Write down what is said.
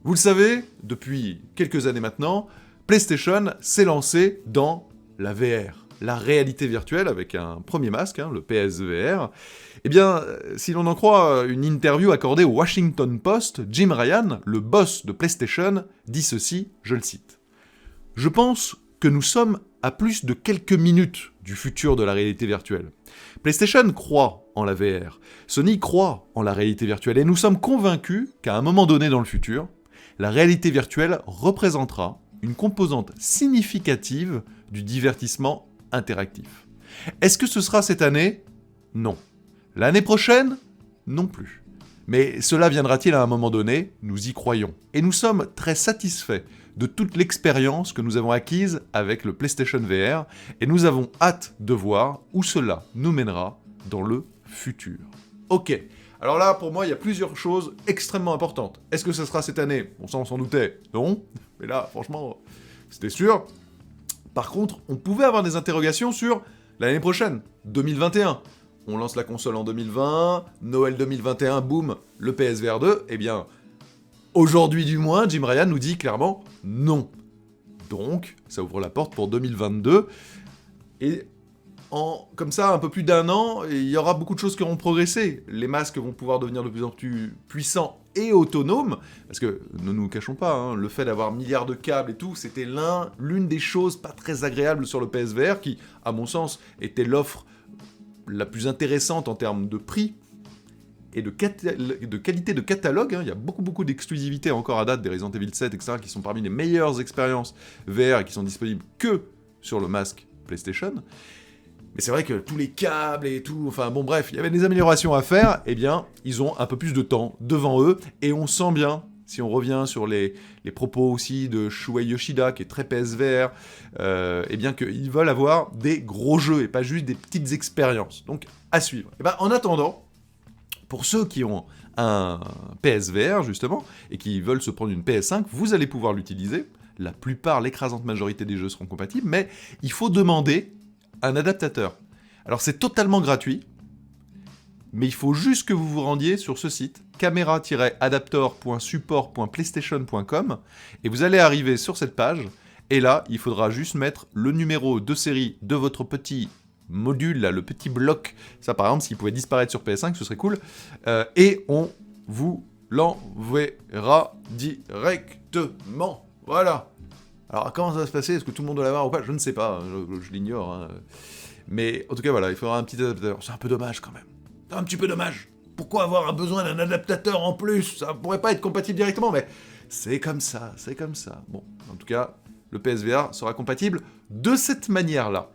Vous le savez, depuis quelques années maintenant, PlayStation s'est lancé dans la VR, la réalité virtuelle, avec un premier masque, le PSVR. Eh bien, si l'on en croit une interview accordée au Washington Post, Jim Ryan, le boss de PlayStation, dit ceci, je le cite. « Je pense que nous sommes à plus de quelques minutes du futur de la réalité virtuelle. PlayStation croit en la VR, Sony croit en la réalité virtuelle, et nous sommes convaincus qu'à un moment donné dans le futur, la réalité virtuelle représentera une composante significative du divertissement interactif. Est-ce que ce sera cette année ? Non. L'année prochaine ? Non plus. Mais cela viendra-t-il à un moment donné ? Nous y croyons. Et nous sommes très satisfaits de toute l'expérience que nous avons acquise avec le PlayStation VR, et nous avons hâte de voir où cela nous mènera dans le futur. Ok, alors là, pour moi, il y a plusieurs choses extrêmement importantes. Est-ce que ça sera cette année ? Bon, ça, on s'en doutait. Non. Mais là, franchement, c'était sûr. Par contre, on pouvait avoir des interrogations sur l'année prochaine, 2021. On lance la console en 2020, Noël 2021, boum, le PSVR 2, eh bien, aujourd'hui du moins, Jim Ryan nous dit clairement non. Donc, ça ouvre la porte pour 2022, et comme ça, un peu plus d'un an, il y aura beaucoup de choses qui auront progressé. Les masques vont pouvoir devenir de plus en plus puissants et autonomes, parce que, ne nous cachons pas, le fait d'avoir milliards de câbles et tout, c'était l'une des choses pas très agréables sur le PSVR, qui, à mon sens, était l'offre la plus intéressante en termes de prix, et de qualité de catalogue. Il y a beaucoup d'exclusivités encore à date, des Resident Evil 7, etc., qui sont parmi les meilleures expériences VR et qui sont disponibles que sur le masque PlayStation. Mais c'est vrai que tous les câbles et tout, enfin bon bref, il y avait des améliorations à faire, eh bien, ils ont un peu plus de temps devant eux, et on sent bien, si on revient sur les propos aussi de Shuei Yoshida, qui est très PSVR, eh bien qu'ils veulent avoir des gros jeux, et pas juste des petites expériences. Donc, à suivre. Et ben, en attendant, pour ceux qui ont un PSVR, justement, et qui veulent se prendre une PS5, vous allez pouvoir l'utiliser. La plupart, l'écrasante majorité des jeux seront compatibles, mais il faut demander un adaptateur. Alors c'est totalement gratuit, mais il faut juste que vous vous rendiez sur ce site, camera-adaptor.support.playstation.com, et vous allez arriver sur cette page, et là, il faudra juste mettre le numéro de série de votre petit module, là, le petit bloc, ça par exemple, s'il pouvait disparaître sur PS5, ce serait cool, et on vous l'enverra directement. Voilà. Alors, comment ça va se passer ? Est-ce que tout le monde doit l'avoir ou pas ? Je ne sais pas, je l'ignore. Mais en tout cas, voilà, il faudra un petit adaptateur. C'est un peu dommage quand même. C'est un petit peu dommage. Pourquoi avoir besoin d'un adaptateur en plus ? Ça pourrait pas être compatible directement, mais c'est comme ça, c'est comme ça. Bon, en tout cas, le PSVR sera compatible de cette manière-là.